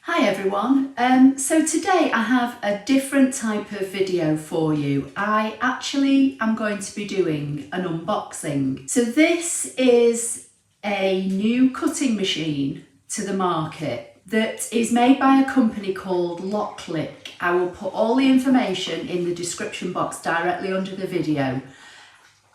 Hi everyone, so today I have a different type of video for you. I actually am going to be doing an unboxing. So this is a new cutting machine to the market that is made by a company called LOKLiK. I will put all the information in the description box directly under the video,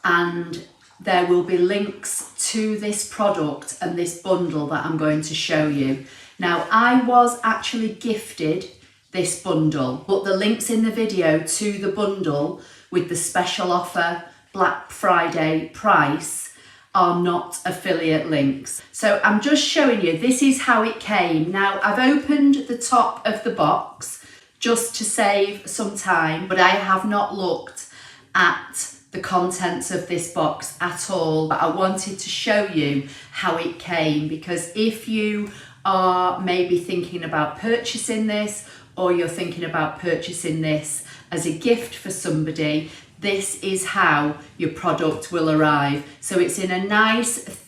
and there will be links to this product and this bundle that I'm going to show you. Now, I was actually gifted this bundle, but the links in the video to the bundle with the special offer Black Friday price are not affiliate links. So I'm just showing you, this is how it came. Now, I've opened the top of the box just to save some time, but I have not looked at the contents of this box at all. But I wanted to show you how it came, because if you are maybe thinking about purchasing this, or you're thinking about purchasing this as a gift for somebody, this is how your product will arrive. So it's in a nice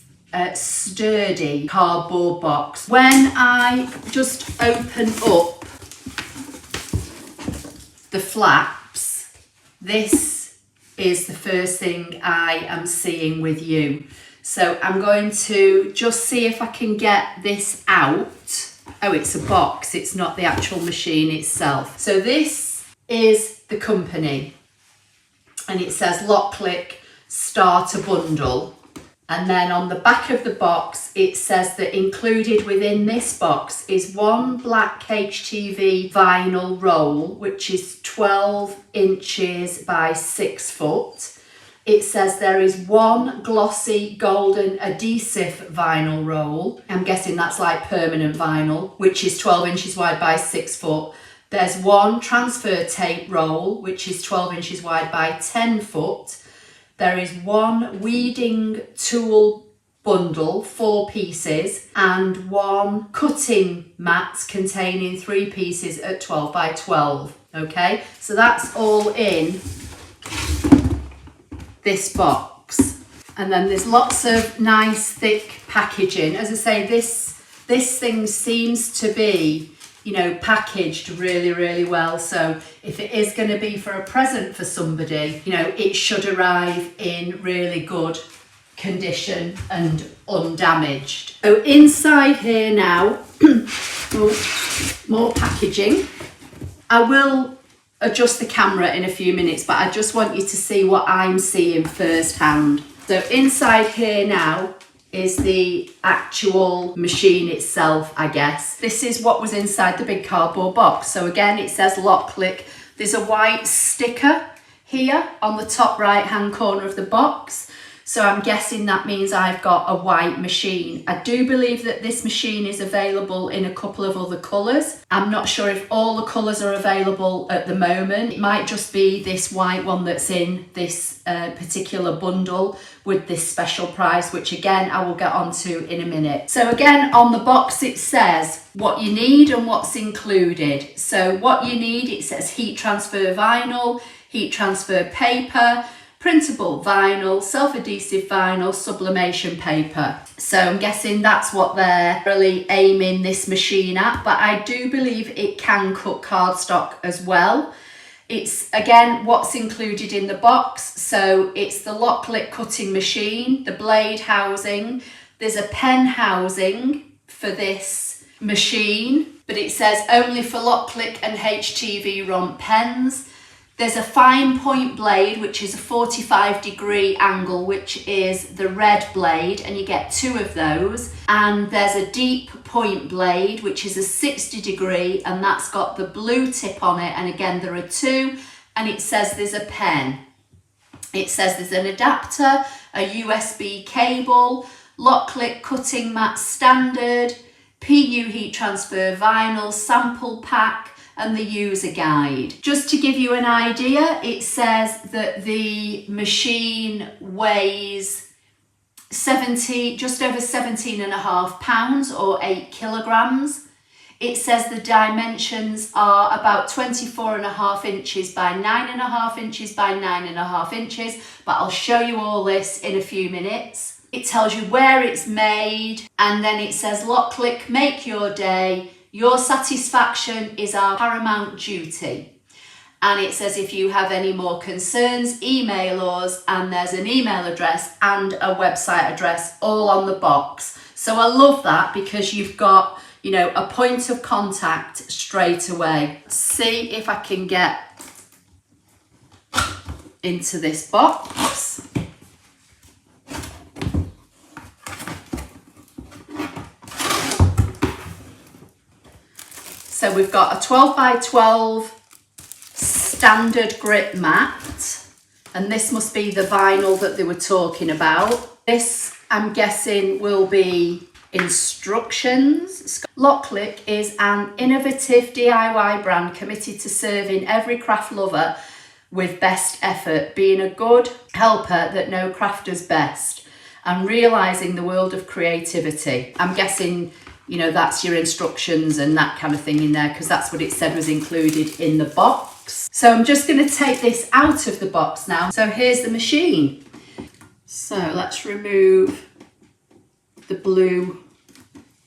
sturdy cardboard box. When I just open up the flaps, this is the first thing I am seeing with you. So I'm going to just see if I can get this out. Oh, it's a box, it's not the actual machine itself. So this is the company, and it says LOKLiK Starter Bundle. And then on the back of the box, it says that included within this box is one black HTV vinyl roll, which is 12 inches by 6 foot. It says there is one glossy golden adhesive vinyl roll. I'm guessing that's like permanent vinyl, which is 12 inches wide by 6 foot. There's one transfer tape roll, which is 12 inches wide by 10 foot. There is one weeding tool bundle, 4 pieces, and one cutting mat containing 3 pieces at 12 by 12. Okay, so that's all in this box. And then there's lots of nice thick packaging. As I say, this thing seems to be, you know, packaged really well. So if it is going to be for a present for somebody, you know, it should arrive in really good condition and undamaged. So inside here now, more packaging. I will adjust the camera in a few minutes, but I just want you to see what I'm seeing firsthand. So inside here now is the actual machine itself, I guess. This is what was inside the big cardboard box. So again, it says LOKLiK. There's a white sticker here on the top right hand corner of the box. So I'm guessing that means I've got a white machine. I do believe that this machine is available in a couple of other colours. I'm not sure if all the colours are available at the moment. It might just be this white one that's in this particular bundle with this special price, which again, I will get onto in a minute. So again, on the box, it says what you need and what's included. So what you need, it says heat transfer vinyl, heat transfer paper, printable vinyl, self-adhesive vinyl, sublimation paper. So I'm guessing that's what they're really aiming this machine at, but I do believe it can cut cardstock as well. It's again what's included in the box. So it's the LOKLiK cutting machine, the blade housing, there's a pen housing for this machine, but it says only for LOKLiK and HTV ROM pens. There's a fine point blade, which is a 45-degree angle, which is the red blade, and you get 2 of those. And there's a deep point blade, which is a 60-degree, and that's got the blue tip on it. And again, there are 2, and it says there's a pen. It says there's an adapter, a USB cable, LOKLiK cutting mat standard, PU heat transfer vinyl sample pack, and the user guide. Just to give you an idea, it says that the machine weighs just over 17.5 pounds or 8 kilograms. It says the dimensions are about 24.5 inches by 9.5 inches by 9.5 inches, but I'll show you all this in a few minutes. It tells you where it's made, and then it says LOKLiK, make your day, Your satisfaction is our paramount duty. And it says if you have any more concerns, email us, and there's an email address and a website address all on the box. So I love that because you've got, you know, a point of contact straight away. See if I can get into this box. So we've got a 12 by 12 standard grip mat, and this must be the vinyl that they were talking about. This, I'm guessing, will be instructions. LOKLiK is an innovative DIY brand committed to serving every craft lover with best effort, being a good helper that no crafter's best, and realising the world of creativity. I'm guessing, you know, that's your instructions and that kind of thing in there, because that's what it said was included in the box. So I'm just going to take this out of the box now. So here's the machine. So let's remove the blue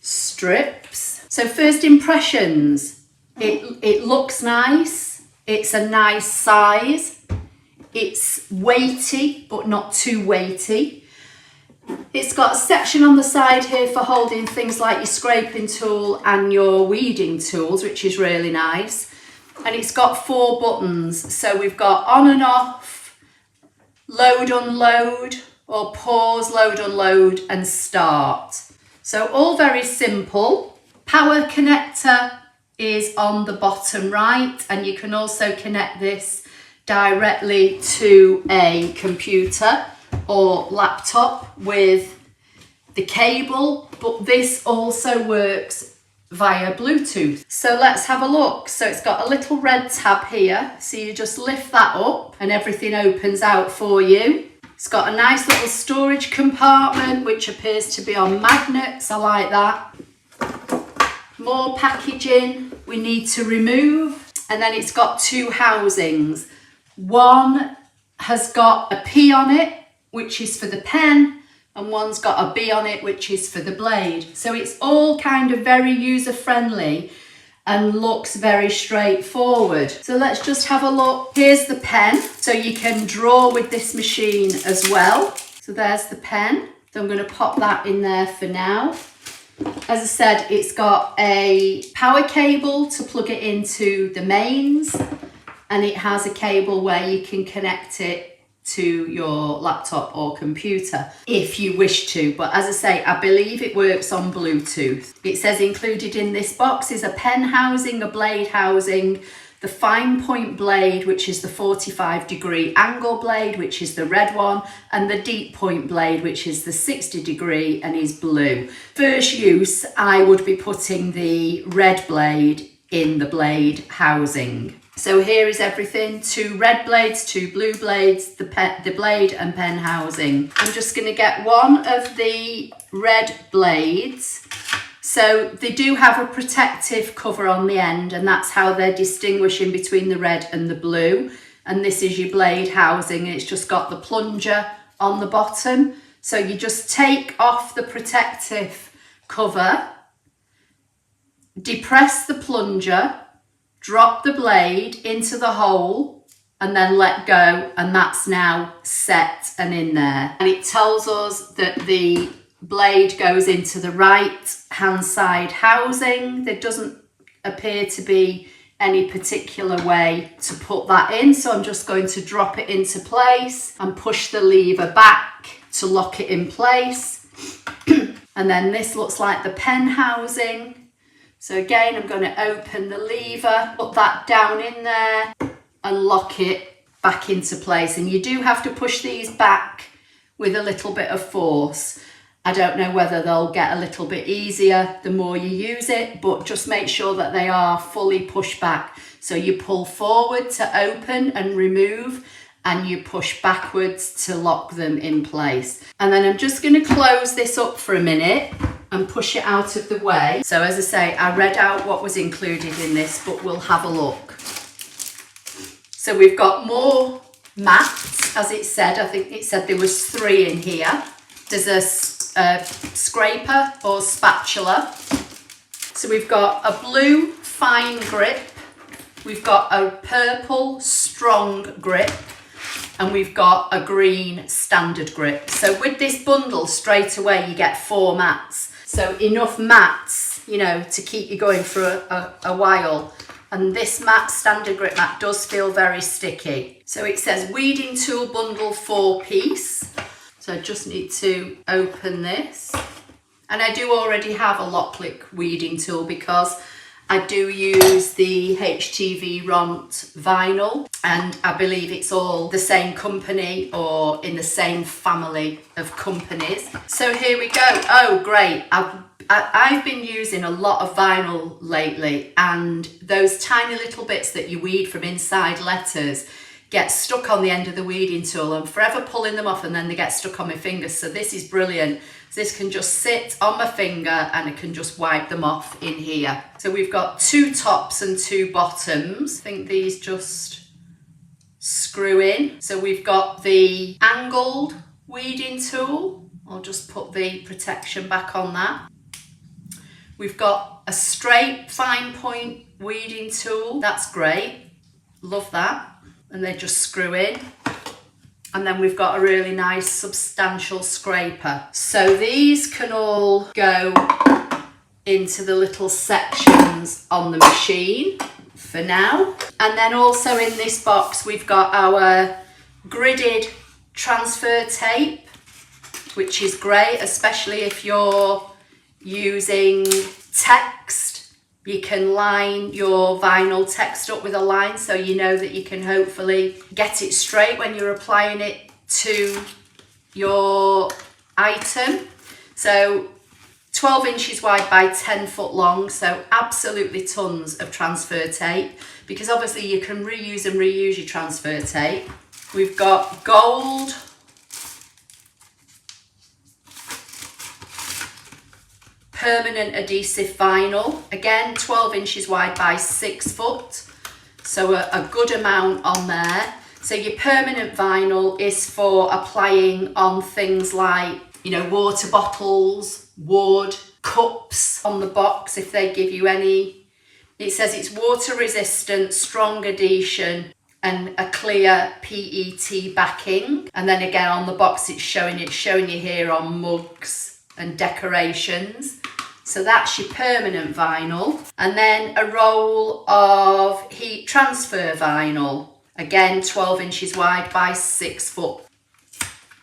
strips. So first impressions, it looks nice. It's a nice size. It's weighty, but not too weighty. It's got a section on the side here for holding things like your scraping tool and your weeding tools, which is really nice. And it's got 4 buttons. So we've got on and off, load, unload, or pause, load, unload, and start. So all very simple. Power connector is on the bottom right, and you can also connect this directly to a computer or laptop with the cable, but this also works via Bluetooth. So let's have a look. So it's got a little red tab here, so you just lift that up and everything opens out for you. It's got a nice little storage compartment which appears to be on magnets. I like that. More packaging we need to remove, and then it's got 2 housings. One has got a P on it, which is for the pen, and one's got a B on it, which is for the blade. So it's all kind of very user-friendly and looks very straightforward. So let's just have a look. Here's the pen. So you can draw with this machine as well. So there's the pen. So I'm going to pop that in there for now. As I said, it's got a power cable to plug it into the mains, and it has a cable where you can connect it to your laptop or computer if you wish to, but as I say, I believe it works on Bluetooth. It says included in this box is a pen housing, a blade housing, the fine point blade, which is the 45-degree angle blade, which is the red one, and the deep point blade, which is the 60-degree and is blue. First use, I would be putting the red blade in the blade housing. So here is everything: 2 red blades, 2 blue blades, the blade and pen housing. I'm just going to get one of the red blades. So they do have a protective cover on the end, and that's how they're distinguishing between the red and the blue. And this is your blade housing, and it's just got the plunger on the bottom. So you just take off the protective cover, depress the plunger, drop the blade into the hole, and then let go, and that's now set and in there. And it tells us that the blade goes into the right hand side housing. There doesn't appear to be any particular way to put that in, so I'm just going to drop it into place and push the lever back to lock it in place. And then this looks like the pen housing. So again, I'm going to open the lever, put that down in there and lock it back into place. And you do have to push these back with a little bit of force. I don't know whether they'll get a little bit easier the more you use it, but just make sure that they are fully pushed back. So you pull forward to open and remove, and you push backwards to lock them in place. And then I'm just going to close this up for a minute and push it out of the way. So as I say, I read out what was included in this, but we'll have a look. So we've got more mats, as it said. I think it said there was 3 in here. There's a scraper or spatula. So we've got a blue fine grip, we've got a purple strong grip, and we've got a green standard grip. So with this bundle, straight away you get 4 mats. So enough mats, you know, to keep you going for a while. And this mat, standard grip mat, does feel very sticky. So it says weeding tool bundle 4-piece. So I just need to open this. And I do already have a LOKLiK weeding tool because I do use the HTV Ront vinyl, and I believe it's all the same company or in the same family of companies. So here we go. Oh, great. I've been using a lot of vinyl lately, and those tiny little bits that you weed from inside letters get stuck on the end of the weeding tool. I'm forever pulling them off and then they get stuck on my fingers. So this is brilliant. This can just sit on my finger and I can just wipe them off in here. So we've got 2 tops and 2 bottoms. I think these just screw in. So we've got the angled weeding tool. I'll just put the protection back on that. We've got a straight fine point weeding tool. That's great. Love that. And they just screw in. And then we've got a really nice substantial scraper. So these can all go into the little sections on the machine for now. And then also in this box, we've got our gridded transfer tape, which is great, especially if you're using text. You can line your vinyl text up with a line so you know that you can hopefully get it straight when you're applying it to your item. So 12 inches wide by 10 foot long, so absolutely tons of transfer tape, because obviously you can reuse and reuse your transfer tape. We've got gold permanent adhesive vinyl, again 12 inches wide by 6 foot, so a good amount on there. So your permanent vinyl is for applying on things like, you know, water bottles, wood, cups on the box if they give you any. It says it's water resistant, strong adhesion and a clear PET backing. And then again on the box it's showing you here on mugs and decorations. So that's your permanent vinyl. And then a roll of heat transfer vinyl. Again, 12 inches wide by 6 foot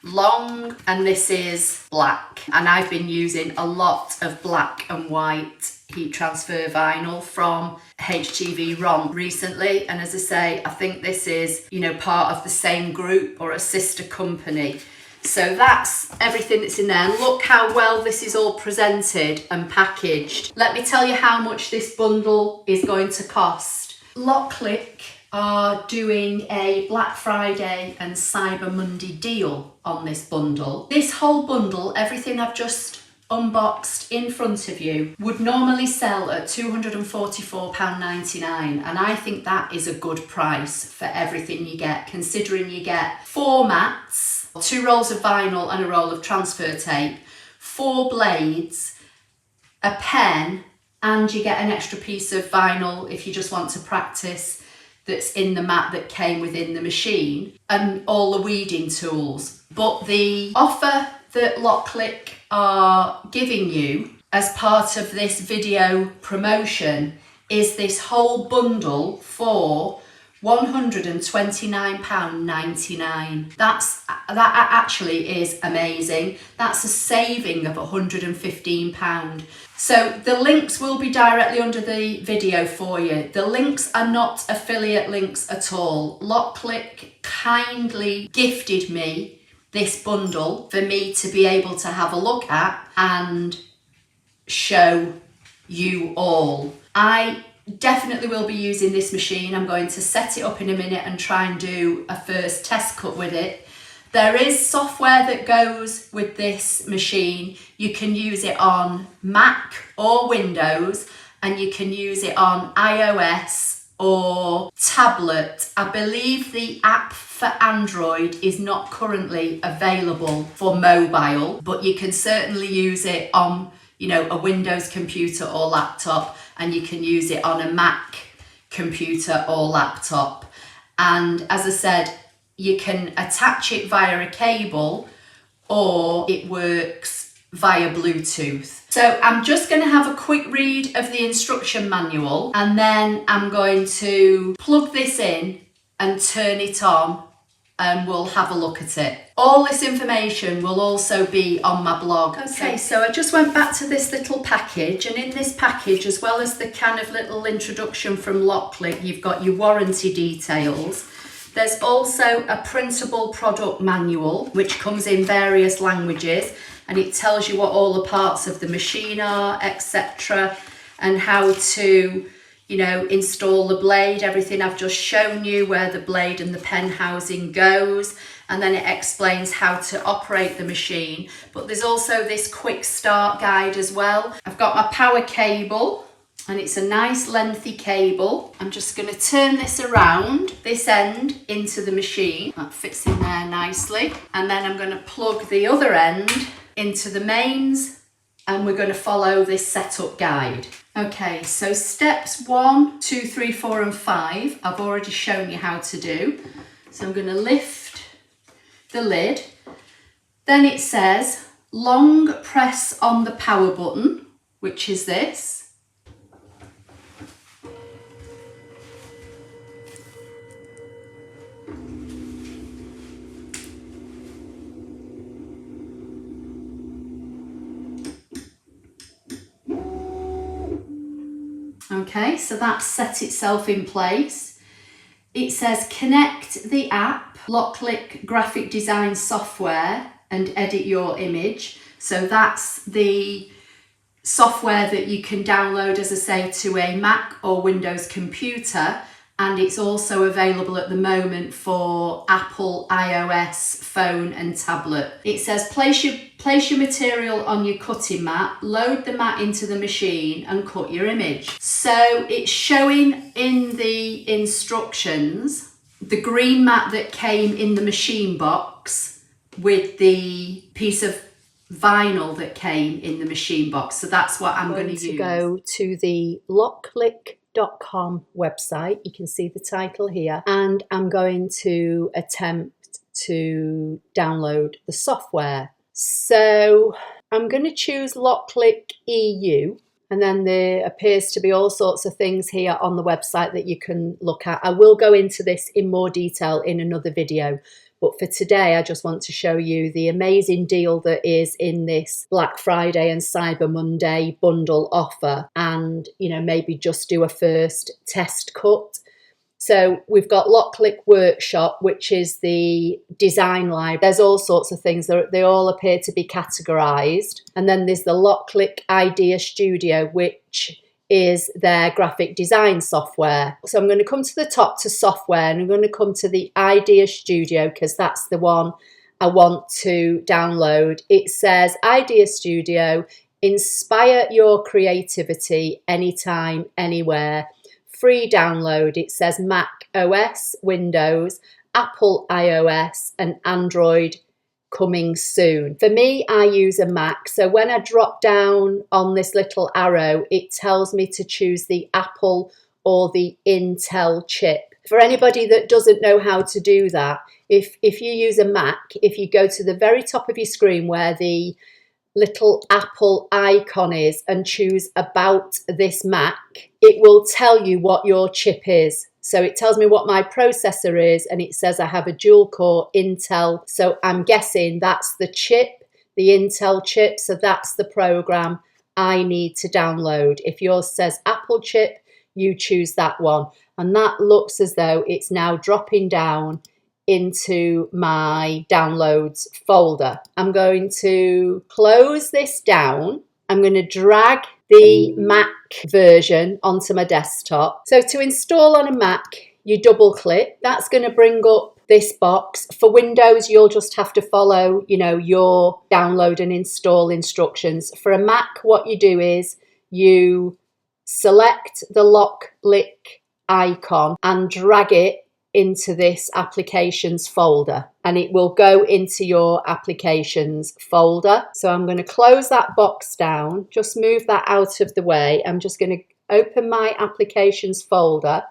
long. And this is black. And I've been using a lot of black and white heat transfer vinyl from HTV Ront recently. And as I say, I think this is, you know, part of the same group or a sister company. So that's everything that's in there. And look how well this is all presented and packaged. Let me tell you how much this bundle is going to cost. LOKLiK are doing a Black Friday and Cyber Monday deal on this bundle. This whole bundle, everything I've just unboxed in front of you, would normally sell at £244.99, and I think that is a good price for everything you get, considering you get 4 mats, 2 rolls of vinyl and a roll of transfer tape, 4 blades, a pen, and you get an extra piece of vinyl if you just want to practice that's in the mat that came within the machine, and all the weeding tools. But the offer that LOKLiK are giving you as part of this video promotion is this whole bundle for £129.99. That actually is amazing. That's a saving of £115. So the links will be directly under the video for you. The links are not affiliate links at all. LOKLiK kindly gifted me this bundle for me to be able to have a look at and show you all. I definitely will be using this machine. I'm going to set it up in a minute and try and do a first test cut with it. There is software that goes with this machine. You can use it on Mac or Windows, and you can use it on iOS or tablet. I believe the app for Android is not currently available for mobile, but you can certainly use it on you know, a Windows computer or laptop, and you can use it on a Mac computer or laptop. And as I said, you can attach it via a cable, or it works via Bluetooth. So I'm just going to have a quick read of the instruction manual, and then I'm going to plug this in and turn it on, and we'll have a look at it. All this information will also be on my blog. Okay, so I just went back to this little package, and in this package, as well as the kind of little introduction from LOKLiK, you've got your warranty details. There's also a printable product manual, which comes in various languages, and it tells you what all the parts of the machine are, etc., and how to, you know, install the blade, everything I've just shown you, where the blade and the pen housing goes, and then it explains how to operate the machine. But there's also this quick start guide as well. I've got my power cable, and it's a nice lengthy cable. I'm just going to turn this around, this end, into the machine. That fits in there nicely. And then I'm going to plug the other end into the mains, and we're going to follow this setup guide. Okay, so steps 1, 2, 3, 4 and 5 I've already shown you how to do. So I'm going to lift the lid. Then it says long press on the power button, which is this. Okay, so that's set itself in place. It says connect the app, LOKLiK graphic design software, and edit your image. So that's the software that you can download, as I say, to a Mac or Windows computer. And it's also available at the moment for Apple iOS phone and tablet. It says place your material on your cutting mat, load the mat into the machine and cut your image. So it's showing in the instructions the green mat that came in the machine box with the piece of vinyl that came in the machine box. So that's what I'm going to use. Go to the LOKLiK.com website. You can see the title here, and I'm going to attempt to download the software. So I'm going to choose LOKLiK EU, and then there appears to be all sorts of things here on the website that you can look at. I will go into this in more detail in another video, but for today I just want to show you the amazing deal that is in this Black Friday and Cyber Monday bundle offer, and, you know, maybe just do a first test cut. So we've got LOKLiK Workshop, which is the design library. There's all sorts of things. They all appear to be categorized. And then there's the LOKLiK Idea Studio, which is their graphic design software. So I'm going to come to the top to software, and I'm going to come to the Idea Studio because that's the one I want to download. It says Idea Studio, inspire your creativity anytime, anywhere. Free download. It says Mac OS, Windows, Apple iOS and Android coming soon. For me, I use a Mac, so when I drop down on this little arrow, it tells me to choose the Apple or the Intel chip. For anybody that doesn't know how to do that, if you use a Mac, if you go to the very top of your screen where the little Apple icon is and choose about this Mac, it will tell you what your chip is. So it tells me what my processor is, and it says I have a dual core Intel. So I'm guessing that's the chip, the Intel chip. So that's the program I need to download. If yours says Apple chip, you choose that one. And that looks as though it's now dropping down into my downloads folder. I'm going to close this down. I'm going to drag the Mac version onto my desktop. So to install on a Mac, you double click. That's going to bring up this box. For Windows, you'll just have to follow, your download and install instructions. For a Mac, what you do is you select the LOKLiK icon and drag it into this applications folder. and it will go into your applications folder. So I'm going to close that box down, just move that out of the way. I'm just going to open my applications folder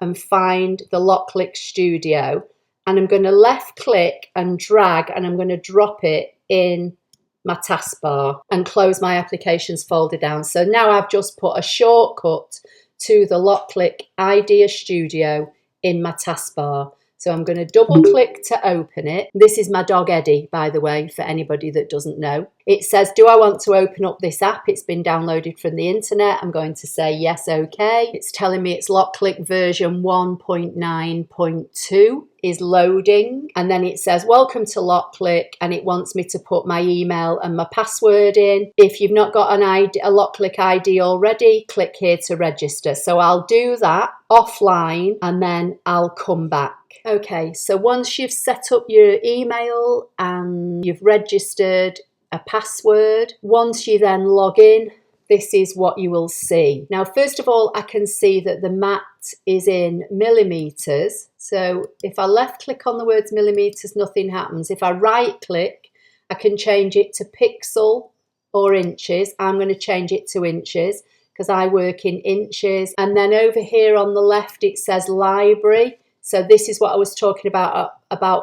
and find the LOKLiK Studio, and I'm going to left click and drag, and I'm going to drop it in my taskbar and close my applications folder down. So now I've just put a shortcut to the LOKLiK Idea Studio in my taskbar. So I'm going to double click to open it. This is my dog Eddie, by the way, for anybody that doesn't know. It says, do I want to open up this app? It's been downloaded from the internet. I'm going to say yes, okay. It's telling me it's LOKLiK version 1.9.2 is loading. And then it says, welcome to LOKLiK, and it wants me to put my email and my password in. If you've not got a LOKLiK ID already, click here to register. So I'll do that offline and then I'll come back. Okay, so once you've set up your email and you've registered a password, once you then log in, this is what you will see. Now, first of all, I can see that the mat is in millimeters. So if I left click on the words millimeters, nothing happens. If I right click, I can change it to pixel or inches. I'm going to change it to inches because I work in inches. And then over here on the left, it says library. So this is what I was talking about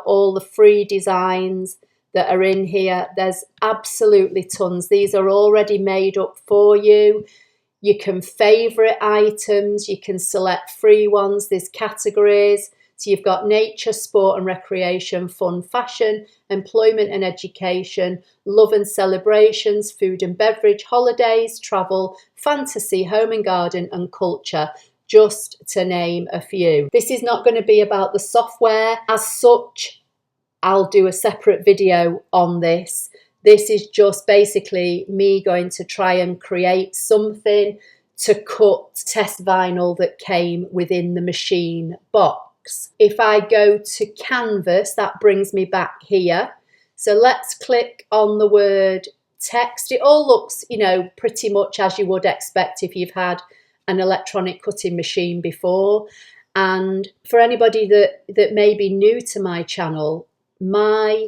all the free designs that are in here. There's absolutely tons. These are already made up for you. You can favorite items, you can select free ones, there's categories. So you've got nature, sport and recreation, fun, fashion, employment and education, love and celebrations, food and beverage, holidays, travel, fantasy, home and garden and culture, just to name a few. This is not going to be about the software as such. I'll do a separate video on this. This is just basically me going to try and create something to cut test vinyl that came within the machine box. If I go to canvas, that brings me back here. So let's click on the word text. It all looks, you know, pretty much as you would expect if you've had an electronic cutting machine before. And for anybody that may be new to my channel, my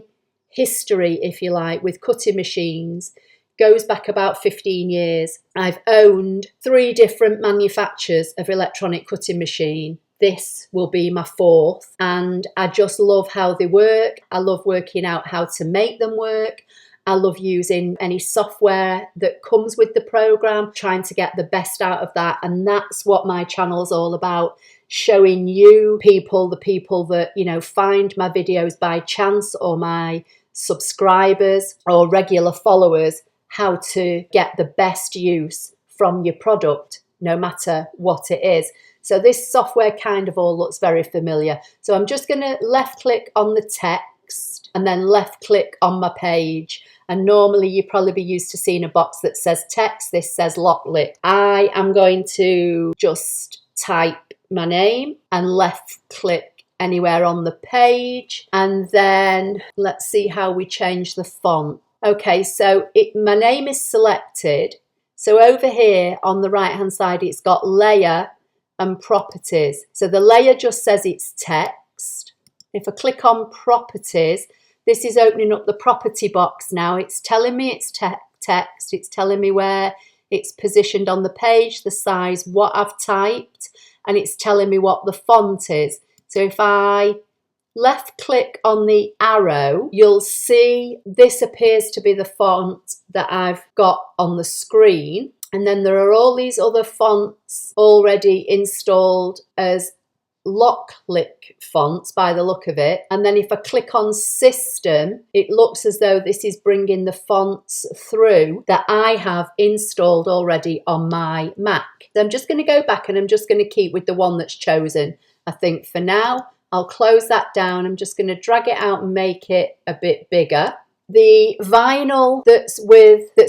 history, if you like, with cutting machines goes back about 15 years. I've owned 3 different manufacturers of electronic cutting machine. This will be my 4th, and I just love how they work. I love working out how to make them work. I love using any software that comes with the program, trying to get the best out of that. And that's what my channel is all about, showing you people, the people that, you know, find my videos by chance, or my subscribers or regular followers, how to get the best use from your product, no matter what it is. So this software kind of all looks very familiar. So I'm just going to left click on the text and then left click on my page. And normally you'd probably be used to seeing a box that says text. This says LOKLiK. I am going to just type my name and left click anywhere on the page. And then let's see how we change the font. Okay, so my name is selected. So over here on the right hand side, it's got layer and properties. So the layer just says it's text. If I click on properties, this is opening up the property box now. It's telling me it's text. It's telling me where it's positioned on the page, the size, what I've typed, and it's telling me what the font is. So if I left click on the arrow, you'll see this appears to be the font that I've got on the screen. And then there are all these other fonts already installed as LOKLiK fonts by the look of it. And then if I click on system, it looks as though this is bringing the fonts through that I have installed already on my Mac. So I'm just going to go back and I'm just going to keep with the one that's chosen. I think for now, I'll close that down. I'm just going to drag it out and make it a bit bigger. The vinyl that's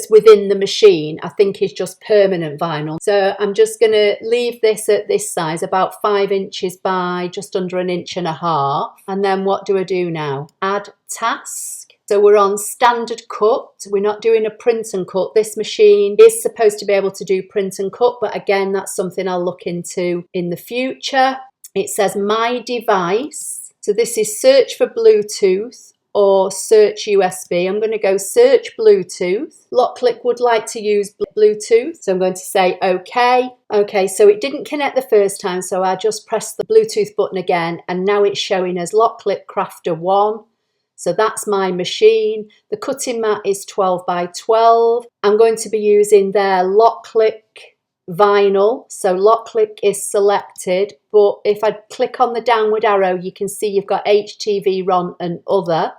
within the machine, I think, is just permanent vinyl. So I'm just going to leave this at this size, about 5 inches by just under 1.5 inches. And then what do I do now? Add task. So we're on standard cut. We're not doing a print and cut. This machine is supposed to be able to do print and cut, but again, that's something I'll look into in the future. It says my device. So this is search for Bluetooth or search USB. I'm going to go search Bluetooth. LOKLiK would like to use Bluetooth, so I'm going to say OK. OK, so it didn't connect the first time, so I just pressed the Bluetooth button again, and now it's showing as LOKLiCrafter 1. So that's my machine. The cutting mat is 12 by 12. I'm going to be using their LOKLiK vinyl. So LOKLiK is selected, but if I click on the downward arrow, you can see you've got HTV, RON and other.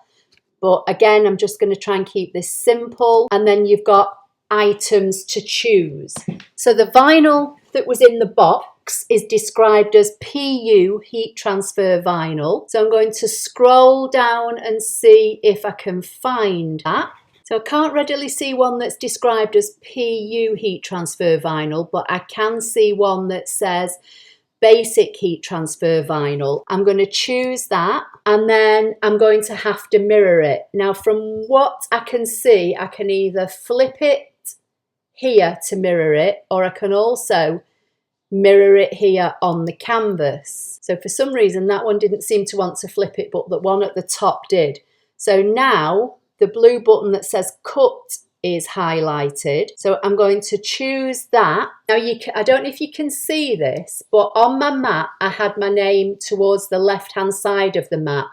But again, I'm just going to try and keep this simple. And then you've got items to choose. So the vinyl that was in the box is described as PU, heat transfer vinyl. So I'm going to scroll down and see if I can find that. So I can't readily see one that's described as PU heat transfer vinyl, but I can see one that says basic heat transfer vinyl. I'm going to choose that, and then I'm going to have to mirror it. Now, from what I can see, I can either flip it here to mirror it, or I can also mirror it here on the canvas. So for some reason, that one didn't seem to want to flip it, but the one at the top did. So now the blue button that says cut is highlighted. So I'm going to choose that. Now I don't know if you can see this, but on my mat, I had my name towards the left-hand side of the mat.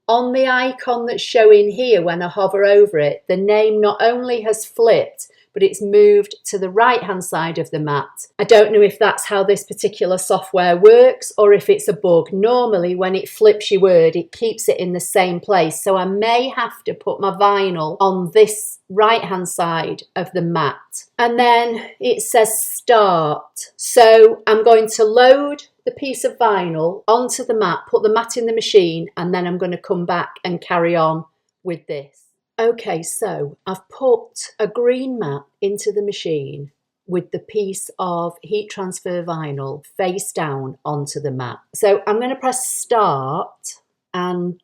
On the icon that's showing here, when I hover over it, the name not only has flipped, but it's moved to the right-hand side of the mat. I don't know if that's how this particular software works or if it's a bug. Normally, when it flips your word, it keeps it in the same place. So I may have to put my vinyl on this right-hand side of the mat. And then it says start. So I'm going to load the piece of vinyl onto the mat, put the mat in the machine, and then I'm going to come back and carry on with this. Okay, so I've put a green mat into the machine with the piece of heat transfer vinyl face down onto the mat. So I'm going to press start and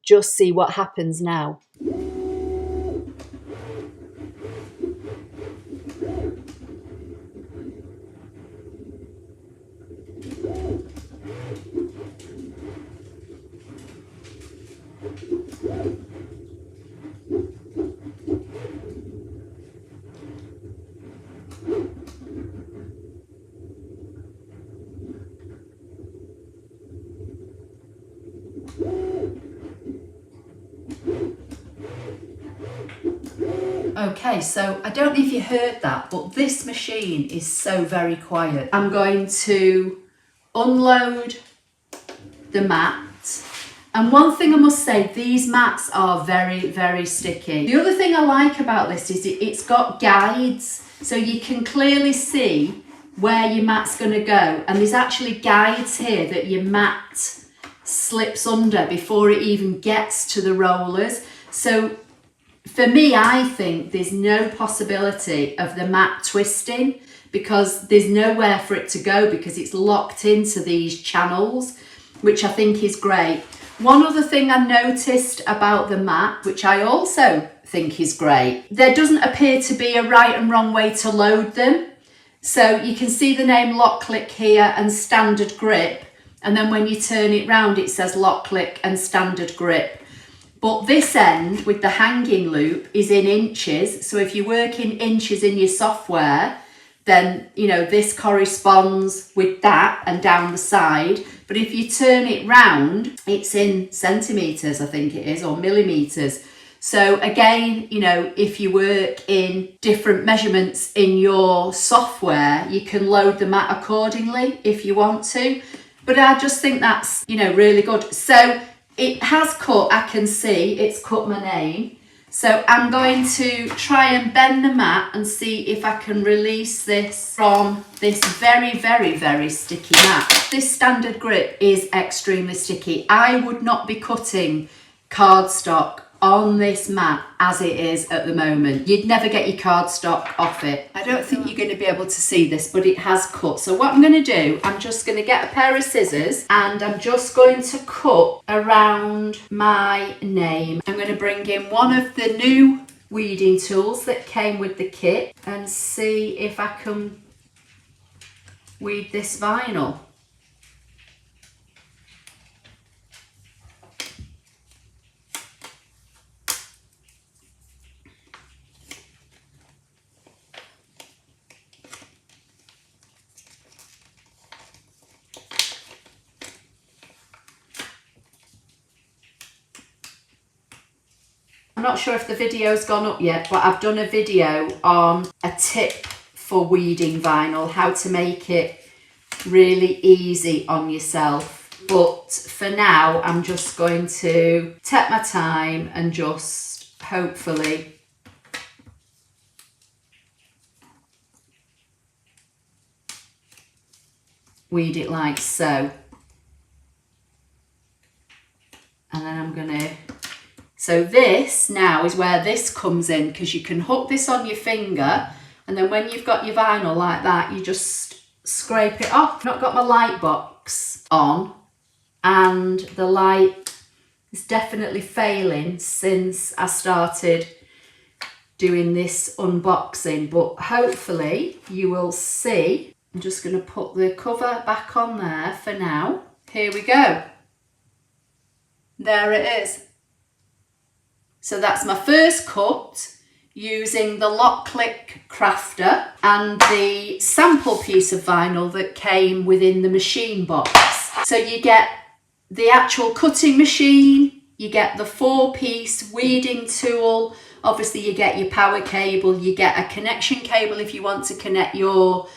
just see what happens now. Okay, so I don't know if you heard that, but this machine is so very quiet. I'm going to unload the mat. And one thing I must say, these mats are very, very sticky. The other thing I like about this is it's got guides, so you can clearly see where your mat's going to go. And there's actually guides here that your mat slips under before it even gets to the rollers. So for me, I think there's no possibility of the mat twisting because there's nowhere for it to go because it's locked into these channels, which I think is great. One other thing I noticed about the mat, which I also think is great, there doesn't appear to be a right and wrong way to load them. So you can see the name LOKLiK here and standard grip. And then when you turn it round, it says LOKLiK and standard grip. But this end with the hanging loop is in inches. So if you work in inches in your software, then, you know, this corresponds with that and down the side. But if you turn it round, it's in centimetres, I think it is, or millimetres. So again, you know, if you work in different measurements in your software, you can load the mat accordingly if you want to. But I just think that's, you know, really good. So it has cut, I can see, it's cut my name. So I'm going to try and bend the mat and see if I can release this from this very, very, very sticky mat. This standard grip is extremely sticky. I would not be cutting cardstock on this mat as it is at the moment. You'd never get your cardstock off it. I don't think you're going to be able to see this, but it has cut. So what I'm going to do, I'm just going to get a pair of scissors and I'm just going to cut around my name. I'm going to bring in one of the new weeding tools that came with the kit and see if I can weed this vinyl. I'm not sure if the video's gone up yet, but I've done a video on a tip for weeding vinyl, how to make it really easy on yourself. But for now, I'm just going to take my time and just hopefully weed it like so. And then I'm gonna, so this now is where this comes in, because you can hook this on your finger, and then when you've got your vinyl like that, you just scrape it off. I've not got my light box on, and the light is definitely failing since I started doing this unboxing, but hopefully you will see. I'm just going to put the cover back on there for now. Here we go. There it is. So that's my first cut using the LOKLiK crafter and the sample piece of vinyl that came within the machine box. So you get the actual cutting machine, you get the 4-piece weeding tool, obviously you get your power cable, you get a connection cable if you want to connect your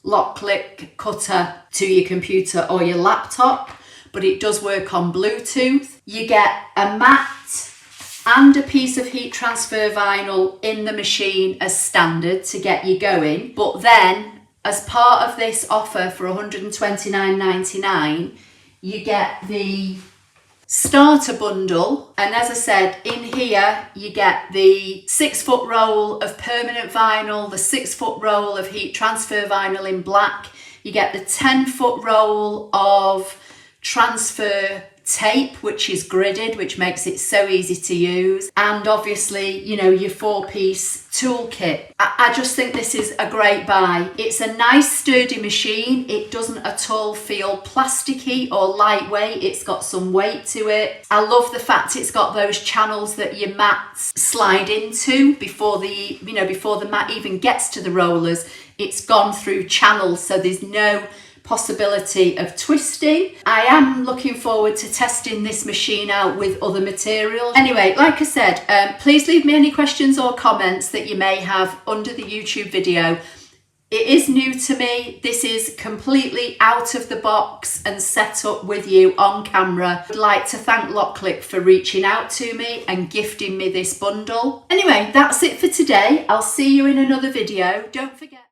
LOKLiK cutter to your computer or your laptop, but it does work on Bluetooth. You get a mat and a piece of heat transfer vinyl in the machine as standard to get you going. But then, as part of this offer for $129.99, you get the starter bundle, and as I said, in here you get the 6-foot roll of permanent vinyl, the 6-foot roll of heat transfer vinyl in black, you get the 10-foot roll of transfer tape, which is gridded, which makes it so easy to use, and obviously, you know, your 4-piece toolkit. I just think this is a great buy. It's a nice sturdy machine. It doesn't at all feel plasticky or lightweight. It's got some weight to it. I love the fact it's got those channels that your mats slide into before the, you know, before the mat even gets to the rollers. It's gone through channels, so there's no possibility of twisting. I am looking forward to testing this machine out with other materials. Anyway, like I said, please leave me any questions or comments that you may have under the YouTube video. It is new to me. This is completely out of the box and set up with you on camera. I'd like to thank LOKLiK for reaching out to me and gifting me this bundle. Anyway, that's it for today. I'll see you in another video. Don't forget.